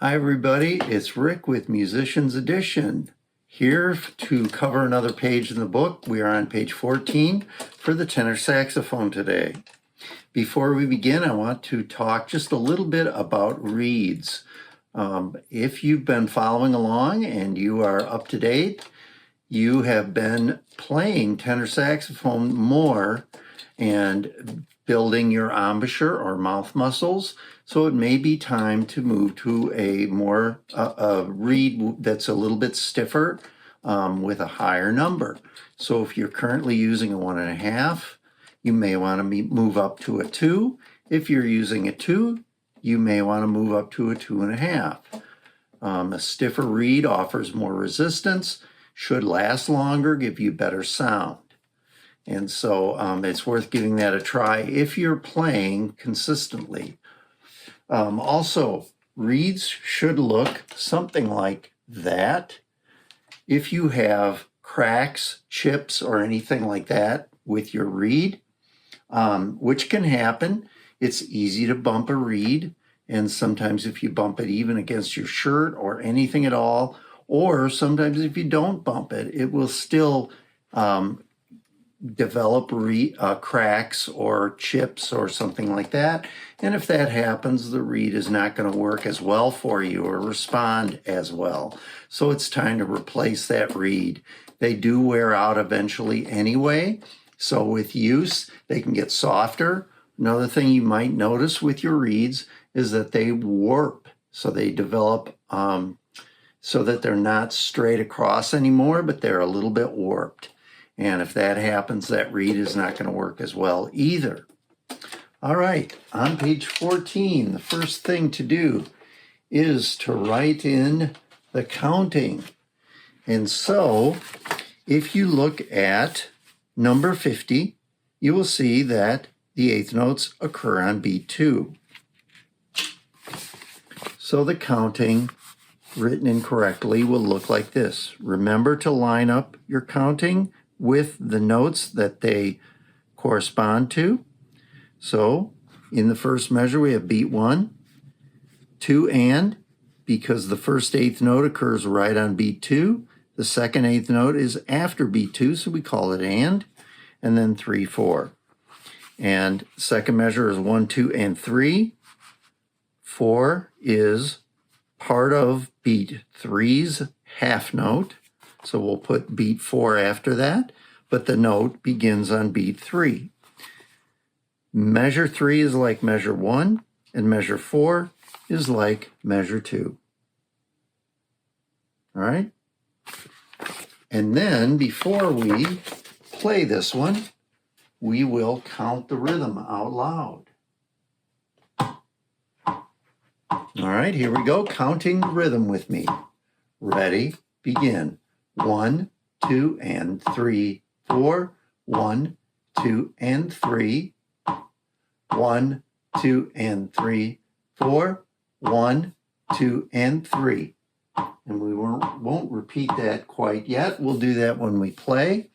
Hi everybody, it's Rick with Musicians Edition. Here to cover another page in the book. We are on page 14 for the tenor saxophone today. Before we begin, I want to talk just a little bit about reeds. If you've been following along and you are up to date, you have been playing tenor saxophone more and building your embouchure or mouth muscles. So it may be time to move to a more reed that's a little bit stiffer with a higher number. So if you're currently using a 1.5, you may want to move up to a 2. If you're using a 2, you may want to move up to a 2.5. A stiffer reed offers more resistance, should last longer, give you better sound. And so it's worth giving that a try if you're playing consistently. Also, reeds should look something like that. If you have cracks, chips, or anything like that with your reed, which can happen, it's easy to bump a reed. And sometimes if you bump it even against your shirt or anything at all, or sometimes if you don't bump it, it will still develop cracks or chips or something like that. And if that happens, the reed is not going to work as well for you or respond as well. So it's time to replace that reed. They do wear out eventually anyway. So with use, they can get softer. Another thing you might notice with your reeds is that they warp. So they develop so that they're not straight across anymore, but they're a little bit warped. And if that happens, that reed is not going to work as well either. All right, on page 14, the first thing to do is to write in the counting. And so if you look at number 50, you will see that the eighth notes occur on beat 2. So the counting written incorrectly will look like this. Remember to line up your counting with the notes that they correspond to. So in the first measure, we have beat 1, 2 and, because the first eighth note occurs right on beat 2. The second eighth note is after beat 2, so we call it and then 3, 4. And second measure is 1, 2, and 3. 4 is part of beat 3's half note. So we'll put beat 4 after that, but the note begins on beat 3. Measure 3 is like measure 1, and measure 4 is like measure 2. All right? And then before we play this one, we will count the rhythm out loud. All right, here we go. Counting the rhythm with me. Ready, begin. 1, 2, and 3, 4. 1, 2, and 3. 1, 2, and 3, 4. 1, 2, and 3. And we won't repeat that quite yet. We'll do that when we play.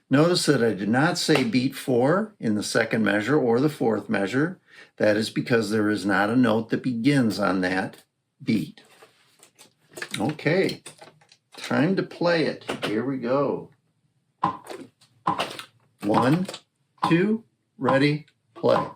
Notice that I did not say beat 4 in the second measure or the fourth measure. That is because there is not a note that begins on that beat. Okay, time to play it. Here we go. 1, 2, ready, play.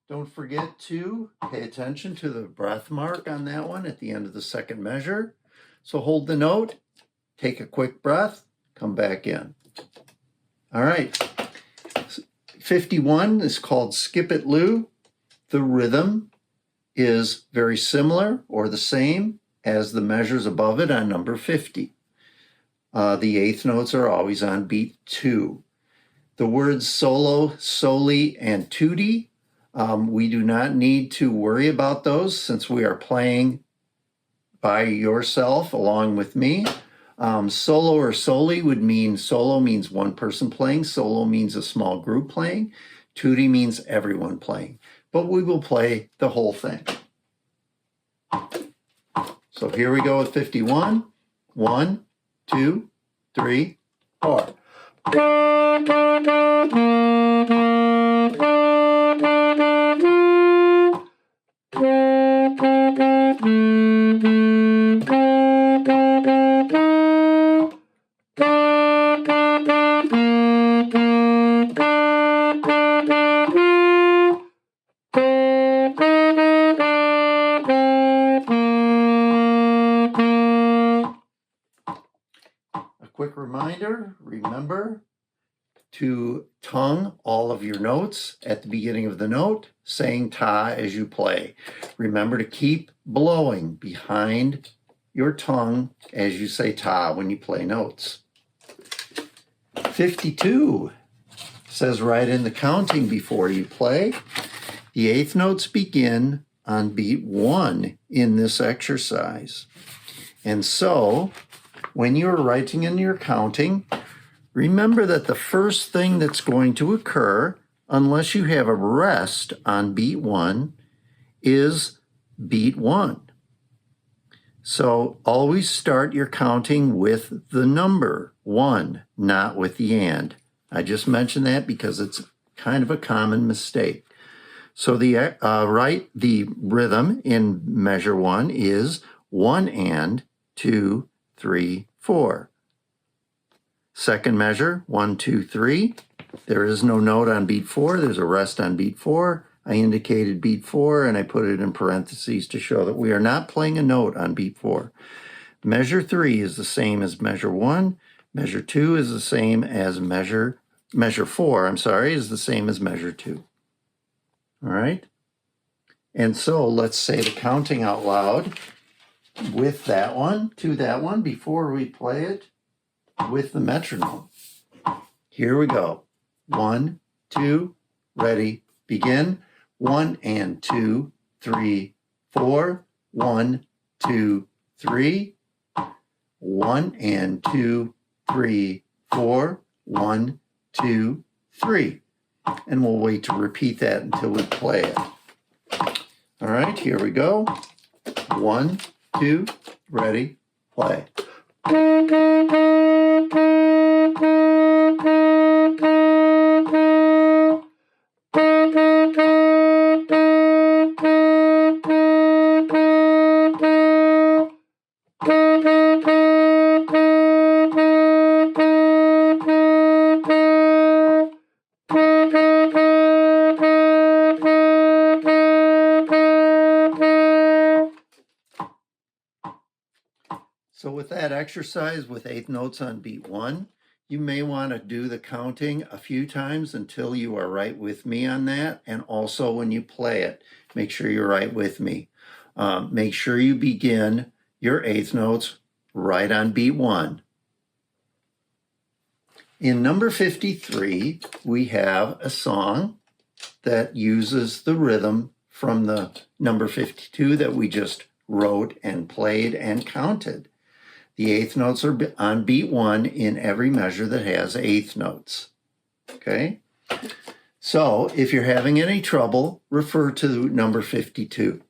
Don't forget to pay attention to the breath mark on that one at the end of the second measure. So hold the note, take a quick breath, come back in. All right, 51 is called Skip It Lou. The rhythm is very similar or the same as the measures above it on number 50. The eighth notes are always on beat 2. The words solo, soli, and tutti, we do not need to worry about those since we are playing by yourself along with me. Solo or soli would mean solo means one person playing, solo means a small group playing, tutti means everyone playing. But we will play the whole thing. So here we go with 51. 1, 2, 3, 4. Quick reminder, remember to tongue all of your notes at the beginning of the note, saying ta as you play. Remember to keep blowing behind your tongue as you say ta when you play notes. 52 says write in the counting before you play. The eighth notes begin on beat 1 in this exercise. And so, when you're writing in your counting, remember that the first thing that's going to occur, unless you have a rest on beat 1, is beat 1. So always start your counting with the number 1, not with the and. I just mentioned that because it's kind of a common mistake. So the rhythm in measure 1 is 1 and 2, 3, 4. Second measure, 1, 2, 3. There is no note on beat 4. There's a rest on beat 4. I indicated beat 4 and I put it in parentheses to show that we are not playing a note on beat 4. Measure 3 is the same as measure 1. Measure 2 is the same as measure 4, is the same as measure 2. All right? And so let's say the counting out loud with that one, to that one, before we play it with the metronome. Here we go. 1, 2, ready, begin. 1 and 2, 3, 4. 1, 2, 3. 1 and 2, 3, 4. 1, 2, 3. And we'll wait to repeat that until we play it. All right, here we go. 1, 2, ready, play. So with that exercise with eighth notes on beat 1, you may want to do the counting a few times until you are right with me on that. And also when you play it, make sure you're right with me. Make sure you begin your eighth notes right on beat 1. In number 53, we have a song that uses the rhythm from the number 52 that we just wrote and played and counted. The eighth notes are on beat 1 in every measure that has eighth notes. Okay? So if you're having any trouble, refer to number 52.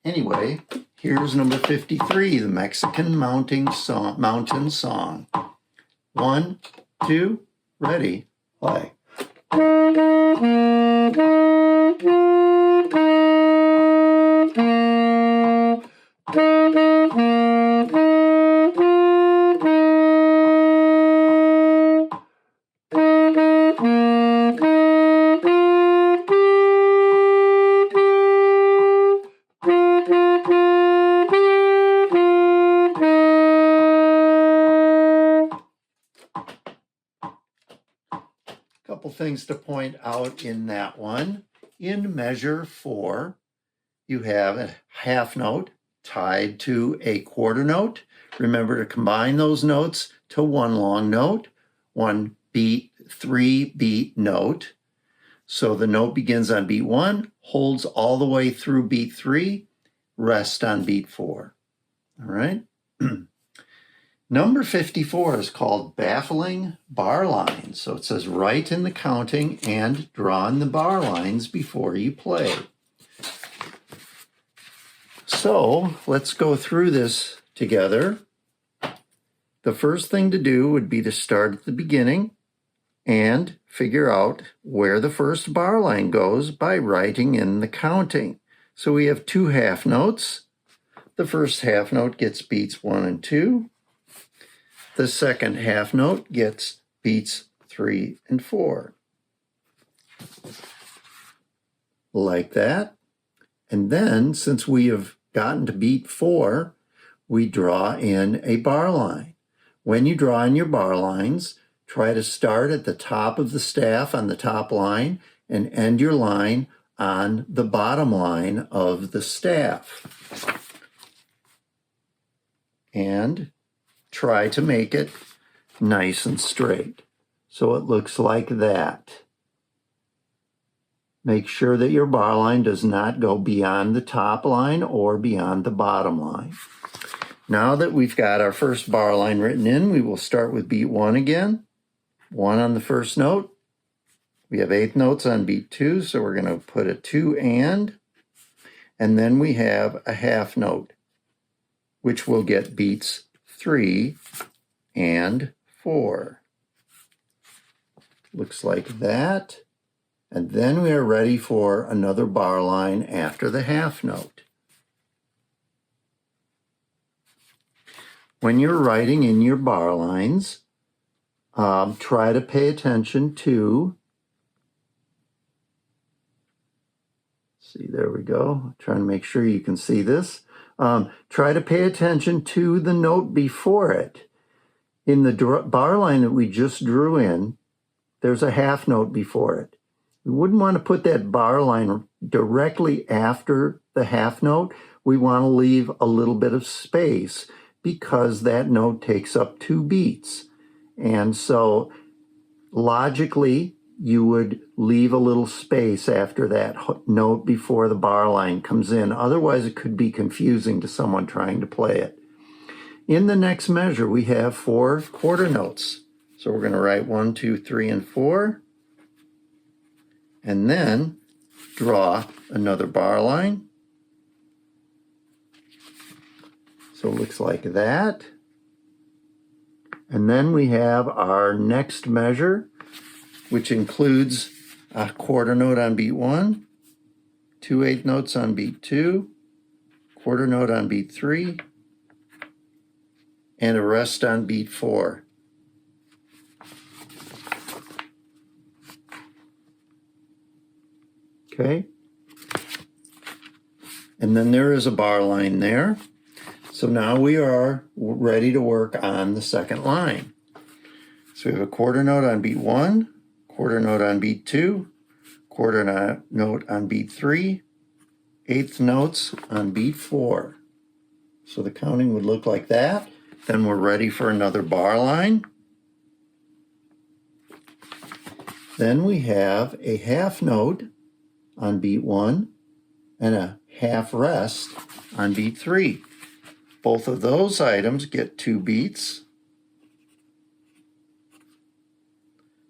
Anyway, here's number 53, the Mexican mountain song. 1, 2, ready, play. Couple things to point out in that one. In measure 4, you have a half note tied to a quarter note. Remember to combine those notes to one long note, one beat, 3-beat note. So the note begins on beat 1, holds all the way through beat 3, rest on beat 4. All right. Number 54 is called Baffling bar lines. So it says write in the counting and draw in the bar lines before you play. So let's go through this together. The first thing to do would be to start at the beginning and figure out where the first bar line goes by writing in the counting. So we have 2 half notes. The first half note gets beats 1 and 2. The second half note gets beats 3 and 4. Like that. And then, since we have gotten to beat 4, we draw in a bar line. When you draw in your bar lines, try to start at the top of the staff on the top line and end your line on the bottom line of the staff. And try to make it nice and straight. So it looks like that. Make sure that your bar line does not go beyond the top line or beyond the bottom line. Now that we've got our first bar line written in, we will start with beat 1 again. 1 on the first note. We have 8th notes on beat 2, so we're going to put a 2 and then we have a half note, which will get beats 3 and 4. Looks like that. And then we are ready for another bar line after the half note. When you're writing in your bar lines, try to pay attention to, see, there we go. Trying to make sure you can see this. Try to pay attention to the note before it. In the bar line that we just drew in, there's a half note before it. We wouldn't want to put that bar line directly after the half note. We want to leave a little bit of space because that note takes up 2 beats. And so logically, you would leave a little space after that note before the bar line comes in. Otherwise, it could be confusing to someone trying to play it. In the next measure, we have 4 quarter notes. So we're going to write 1, 2, 3, and 4. And then draw another bar line. So it looks like that. And then we have our next measure, which includes a quarter note on beat 1, 2 8th notes on beat 2, quarter note on beat 3, and a rest on beat 4. Okay. And then there is a bar line there. So now we are ready to work on the second line. So we have a quarter note on beat 1, quarter note on beat 2, quarter note on beat 3, 8th notes on beat 4. So the counting would look like that. Then we're ready for another bar line. Then we have a half note on beat 1 and a half rest on beat 3. Both of those items get 2 beats.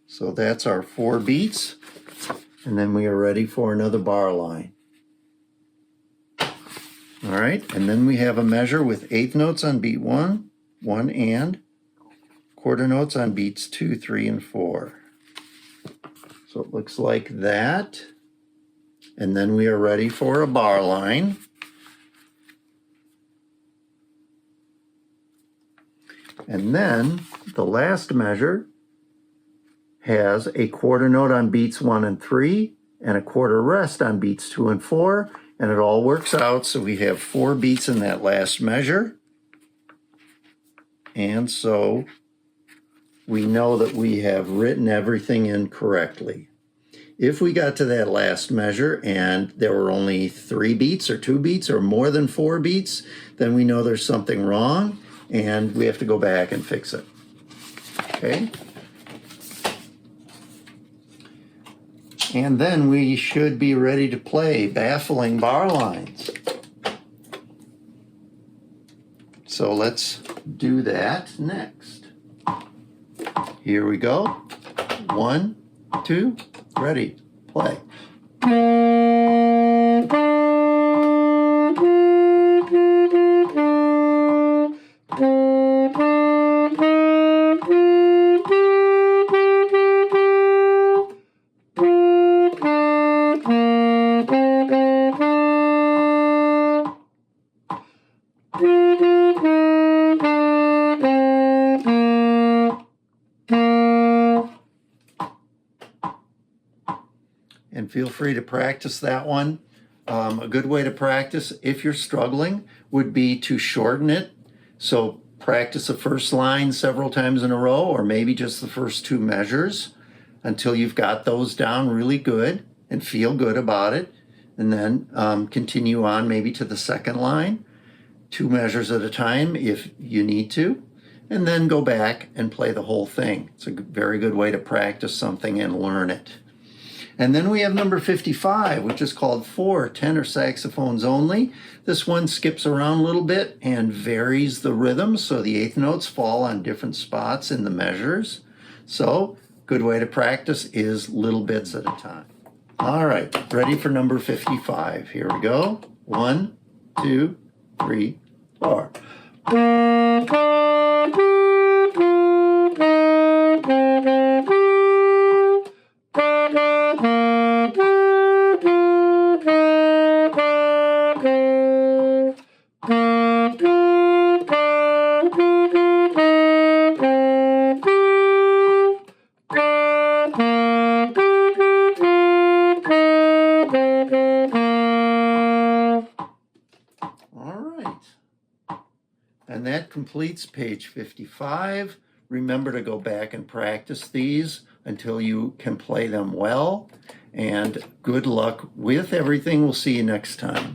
So that's our 4 beats. And then we are ready for another bar line. All right, and then we have a measure with 8th notes on beat 1, 1 and, quarter notes on beats 2, 3, and 4. So it looks like that. And then we are ready for a bar line. And then the last measure has a quarter note on beats 1 and 3 and a quarter rest on beats 2 and 4, and it all works out. So we have 4 beats in that last measure. And so we know that we have written everything in correctly. If we got to that last measure and there were only 3 beats or 2 beats or more than 4 beats, then we know there's something wrong and we have to go back and fix it. Okay? And then we should be ready to play Baffling bar lines. So let's do that next. Here we go. 1, 2, ready, play. And feel free to practice that one. A good way to practice, if you're struggling, would be to shorten it. So practice the first line several times in a row, or maybe just the first 2 measures until you've got those down really good and feel good about it. And then continue on maybe to the second line, 2 measures at a time if you need to, and then go back and play the whole thing. It's a very good way to practice something and learn it. And then we have number 55, which is called For Tenor Saxophones Only. This one skips around a little bit and varies the rhythm, so the 8th notes fall on different spots in the measures. So, good way to practice is little bits at a time. All right, ready for number 55. Here we go. 1, 2, 3, 4. And that completes page 55. Remember to go back and practice these until you can play them well. And good luck with everything. We'll see you next time.